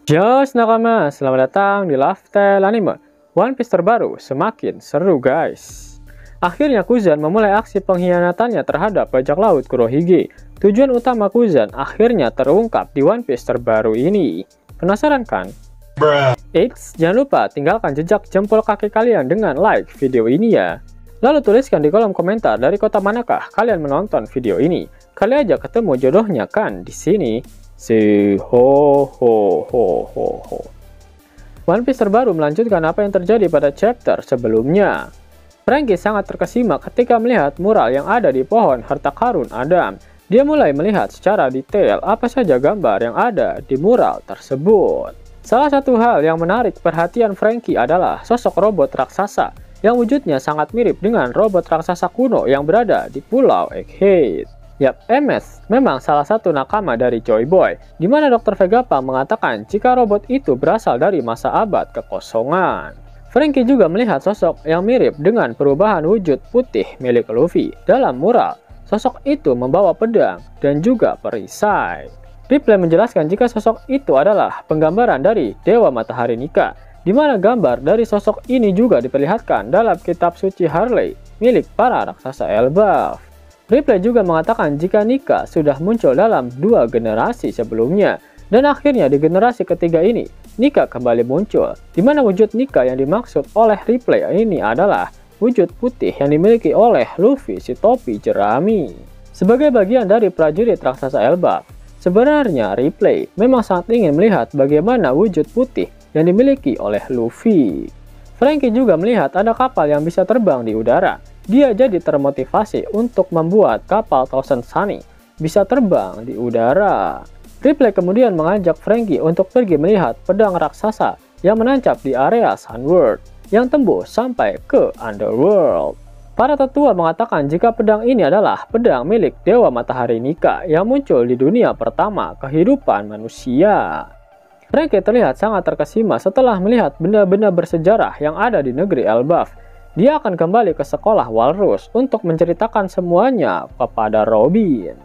Yo nakama, selamat datang di Lifestyle Anime. One Piece terbaru semakin seru guys. Akhirnya Kuzan memulai aksi pengkhianatannya terhadap bajak laut Kurohige. Tujuan utama Kuzan akhirnya terungkap di One Piece terbaru ini. Penasaran kan? Eits, jangan lupa tinggalkan jejak jempol kaki kalian dengan like video ini ya. Lalu tuliskan di kolom komentar dari kota manakah kalian menonton video ini. Kali aja ketemu jodohnya kan di sini. Ho. One Piece terbaru melanjutkan apa yang terjadi pada chapter sebelumnya. Franky sangat terkesima ketika melihat mural yang ada di pohon harta karun Adam. Dia mulai melihat secara detail apa saja gambar yang ada di mural tersebut. Salah satu hal yang menarik perhatian Franky adalah sosok robot raksasa yang wujudnya sangat mirip dengan robot raksasa kuno yang berada di Pulau Egghead. Yap, MS memang salah satu nakama dari Joy Boy, di mana Dr. Vegapunk mengatakan jika robot itu berasal dari masa abad kekosongan. Franky juga melihat sosok yang mirip dengan perubahan wujud putih milik Luffy dalam mural. Sosok itu membawa pedang dan juga perisai. Ripley menjelaskan jika sosok itu adalah penggambaran dari Dewa Matahari Nika, di mana gambar dari sosok ini juga diperlihatkan dalam kitab suci Harley milik para raksasa Elbaf. Ripley juga mengatakan jika Nika sudah muncul dalam 2 generasi sebelumnya, dan akhirnya di generasi ketiga ini, Nika kembali muncul, di mana wujud Nika yang dimaksud oleh Ripley ini adalah wujud putih yang dimiliki oleh Luffy si topi jerami. Sebagai bagian dari prajurit raksasa Elbaf, sebenarnya Ripley memang sangat ingin melihat bagaimana wujud putih yang dimiliki oleh Luffy. Franky juga melihat ada kapal yang bisa terbang di udara. Dia jadi termotivasi untuk membuat kapal Thousand Sunny bisa terbang di udara. Ripley kemudian mengajak Franky untuk pergi melihat pedang raksasa yang menancap di area Sunworld yang tembus sampai ke Underworld. Para tetua mengatakan jika pedang ini adalah pedang milik Dewa Matahari Nika yang muncul di dunia pertama kehidupan manusia. Franky terlihat sangat terkesima setelah melihat benda-benda bersejarah yang ada di negeri Elbaf. Dia akan kembali ke sekolah Walrus untuk menceritakan semuanya kepada Robin.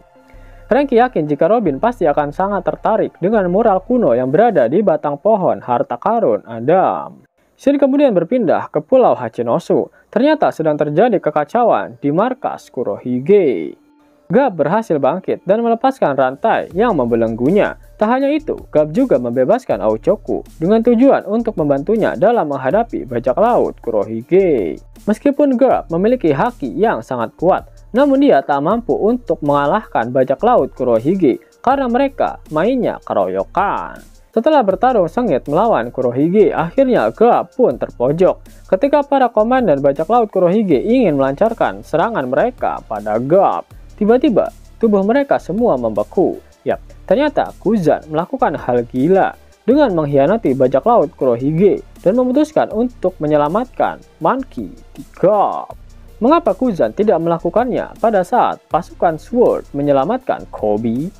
Franky yakin jika Robin pasti akan sangat tertarik dengan mural kuno yang berada di batang pohon harta karun Adam. Shin kemudian berpindah ke Pulau Hachinosu. Ternyata sedang terjadi kekacauan di markas Kurohige. Garp berhasil bangkit dan melepaskan rantai yang membelenggunya. Tak hanya itu, Garp juga membebaskan Aochoku dengan tujuan untuk membantunya dalam menghadapi bajak laut Kurohige. Meskipun Garp memiliki haki yang sangat kuat, namun dia tak mampu untuk mengalahkan bajak laut Kurohige karena mereka mainnya keroyokan. Setelah bertarung sengit melawan Kurohige, akhirnya Garp pun terpojok. Ketika para komandan bajak laut Kurohige ingin melancarkan serangan mereka pada Garp, tiba-tiba tubuh mereka semua membeku. Yap, ternyata Kuzan melakukan hal gila dengan mengkhianati bajak laut Kurohige dan memutuskan untuk menyelamatkan Monkey di Garp. Mengapa Kuzan tidak melakukannya pada saat pasukan Sword menyelamatkan Kobe?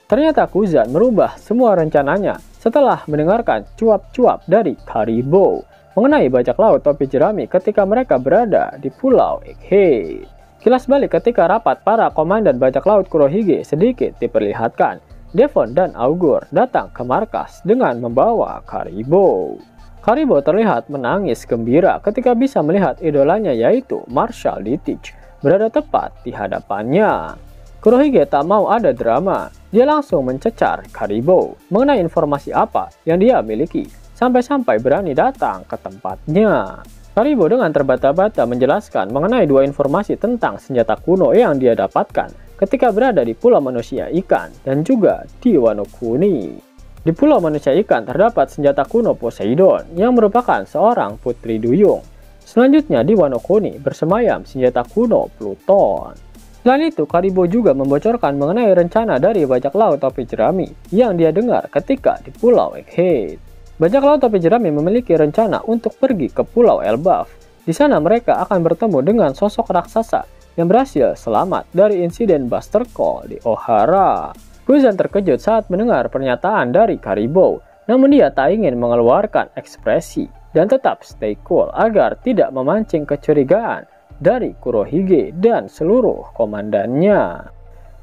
Ternyata Kuzan merubah semua rencananya setelah mendengarkan cuap-cuap dari Karibo mengenai bajak laut topi jerami ketika mereka berada di Pulau Egghead. Kilas balik ketika rapat para komandan bajak laut Kurohige sedikit diperlihatkan. Devon dan Augur datang ke markas dengan membawa Karibo. Karibo terlihat menangis gembira ketika bisa melihat idolanya yaitu Marshal Ditich berada tepat di hadapannya. Kurohige tak mau ada drama. Dia langsung mencecar Karibo mengenai informasi apa yang dia miliki sampai-sampai berani datang ke tempatnya. Karibo dengan terbata-bata menjelaskan mengenai 2 informasi tentang senjata kuno yang dia dapatkan ketika berada di Pulau Manusia Ikan dan juga di Wano Kuni. Di Pulau Manusia Ikan terdapat senjata kuno Poseidon yang merupakan seorang putri duyung. Selanjutnya di Wano Kuni bersemayam senjata kuno Pluton. Selain itu, Karibo juga membocorkan mengenai rencana dari bajak laut topi jerami yang dia dengar ketika di Pulau Egghead. Bajak laut topi jerami memiliki rencana untuk pergi ke Pulau Elbaf. Di sana mereka akan bertemu dengan sosok raksasa yang berhasil selamat dari insiden Buster Call di Ohara. Kuzan terkejut saat mendengar pernyataan dari Karibo, namun dia tak ingin mengeluarkan ekspresi dan tetap stay cool agar tidak memancing kecurigaan dari Kurohige dan seluruh komandannya.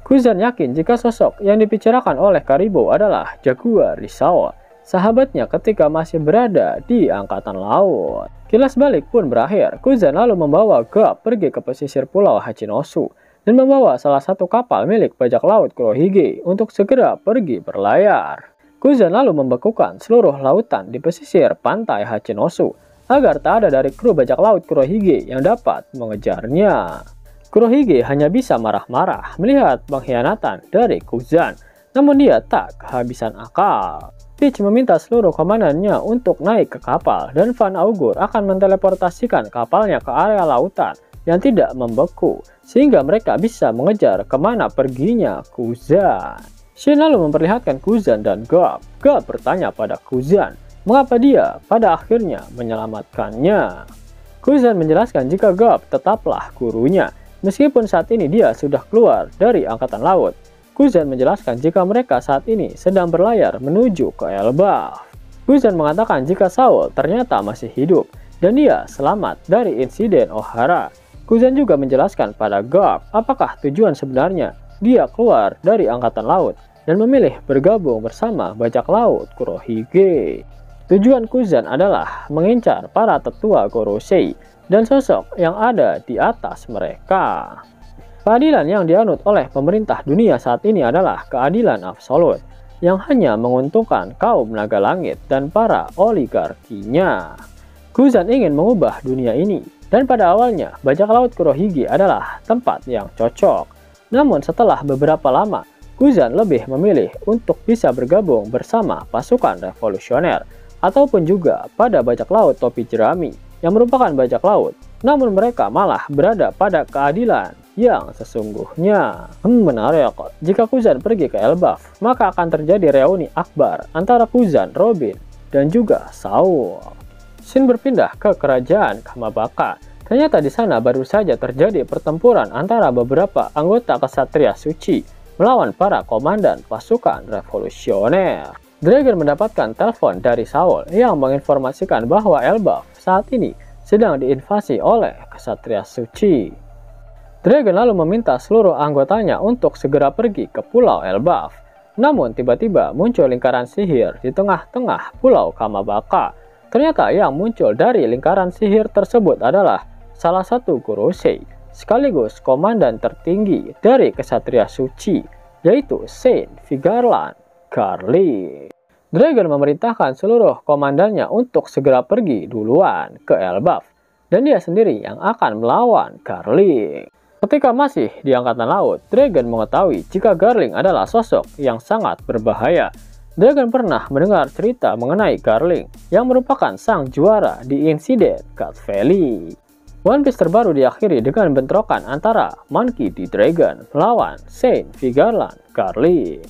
Kuzan yakin jika sosok yang dibicarakan oleh Karibo adalah Jaguar Risao. sahabatnya ketika masih berada di angkatan laut. Kilas balik pun berakhir. Kuzan lalu membawa Garp pergi ke pesisir pulau Hachinosu dan membawa salah satu kapal milik bajak laut Kurohige untuk segera pergi berlayar. Kuzan lalu membekukan seluruh lautan di pesisir pantai Hachinosu agar tak ada dari kru bajak laut Kurohige yang dapat mengejarnya. Kurohige hanya bisa marah-marah melihat pengkhianatan dari Kuzan, namun dia tak kehabisan akal. Peach meminta seluruh komandannya untuk naik ke kapal dan Van Augur akan menteleportasikan kapalnya ke area lautan yang tidak membeku sehingga mereka bisa mengejar kemana perginya Kuzan. Shin lalu memperlihatkan Kuzan dan Garp. Garp bertanya pada Kuzan mengapa dia pada akhirnya menyelamatkannya. Kuzan menjelaskan jika Garp tetaplah gurunya meskipun saat ini dia sudah keluar dari angkatan laut. Kuzan menjelaskan jika mereka saat ini sedang berlayar menuju ke Elbaf. Kuzan mengatakan jika Saul ternyata masih hidup dan dia selamat dari insiden Ohara. Kuzan juga menjelaskan pada Garp apakah tujuan sebenarnya dia keluar dari angkatan laut dan memilih bergabung bersama bajak laut Kurohige. Tujuan Kuzan adalah mengincar para tetua Gorosei dan sosok yang ada di atas mereka. Keadilan yang dianut oleh pemerintah dunia saat ini adalah keadilan absolut yang hanya menguntungkan kaum naga langit dan para oligarkinya. Kuzan ingin mengubah dunia ini dan pada awalnya bajak laut Kurohige adalah tempat yang cocok. Namun setelah beberapa lama, Kuzan lebih memilih untuk bisa bergabung bersama pasukan revolusioner ataupun juga pada bajak laut topi jerami yang merupakan bajak laut, namun mereka malah berada pada keadilan yang sesungguhnya. Menarik, jika Kuzan pergi ke Elbaf, maka akan terjadi reuni akbar antara Kuzan, Robin, dan juga Saul. Shin berpindah ke kerajaan Kamabaka. Ternyata di sana baru saja terjadi pertempuran antara beberapa anggota Ksatria Suci melawan para komandan pasukan revolusioner. Dragon mendapatkan telepon dari Saul yang menginformasikan bahwa Elbaf saat ini sedang diinvasi oleh Ksatria Suci. Dragon lalu meminta seluruh anggotanya untuk segera pergi ke Pulau Elbaf. Namun tiba-tiba muncul lingkaran sihir di tengah-tengah Pulau Kamabaka. Ternyata yang muncul dari lingkaran sihir tersebut adalah salah satu Gorosei, sekaligus komandan tertinggi dari Ksatria Suci, yaitu Saint Vigarland Garlic. Dragon memerintahkan seluruh komandannya untuk segera pergi duluan ke Elbaf, dan dia sendiri yang akan melawan Garlic. Ketika masih di angkatan laut, Dragon mengetahui jika Garlic adalah sosok yang sangat berbahaya. Dragon pernah mendengar cerita mengenai Garlic yang merupakan sang juara di insiden God Valley. One Piece terbaru diakhiri dengan bentrokan antara Monkey D. Dragon melawan Saint Vigarland Garlic.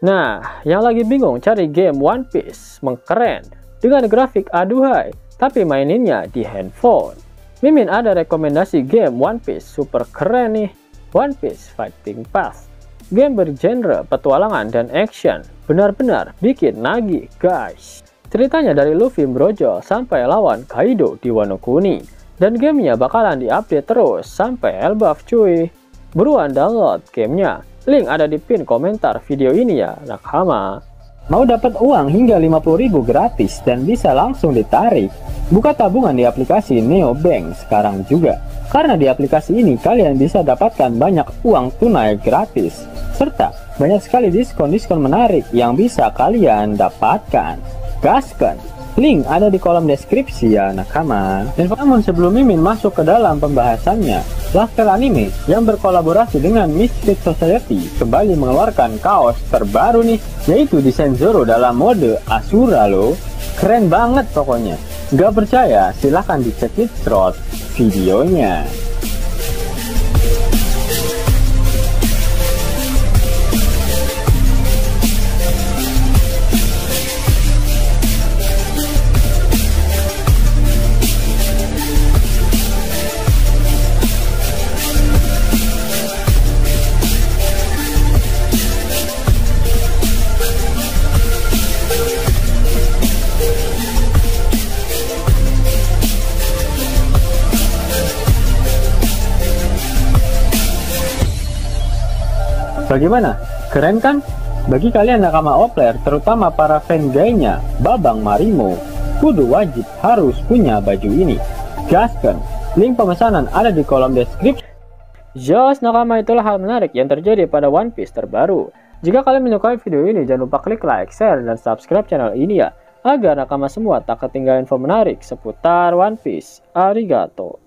Nah, yang lagi bingung cari game One Piece mengkeren dengan grafik aduhai tapi maininnya di handphone. Mimin ada rekomendasi game One Piece super keren nih, One Piece Fighting Path. Game bergenre petualangan dan action, benar-benar bikin nagih guys. Ceritanya dari Luffy brojol sampai lawan Kaido di Wano Kuni. Dan gamenya bakalan diupdate terus sampai Elbaf cuy. Buruan download gamenya, link ada di pin komentar video ini ya nakama. Mau dapat uang hingga 50.000 gratis dan bisa langsung ditarik? Buka tabungan di aplikasi Neobank sekarang juga. Karena di aplikasi ini kalian bisa dapatkan banyak uang tunai gratis. Serta banyak sekali diskon-diskon menarik yang bisa kalian dapatkan. Gaskan! Link ada di kolom deskripsi ya nakama. Dan namun sebelum Mimin masuk ke dalam pembahasannya, Lasker Anime yang berkolaborasi dengan Mystic Society kembali mengeluarkan kaos terbaru nih, yaitu desain Zoro dalam mode Asura loh. Keren banget pokoknya. Gak percaya silahkan dicek di short videonya. Bagaimana? Keren kan? Bagi kalian nakama Opler, terutama para fan gaynya Babang Marimo, kudu wajib harus punya baju ini. Gaskan, link pemesanan ada di kolom deskripsi. Jos nakama, itulah hal menarik yang terjadi pada One Piece terbaru. Jika kalian menyukai video ini, jangan lupa klik like, share, dan subscribe channel ini ya, agar nakama semua tak ketinggalan info menarik seputar One Piece. Arigato.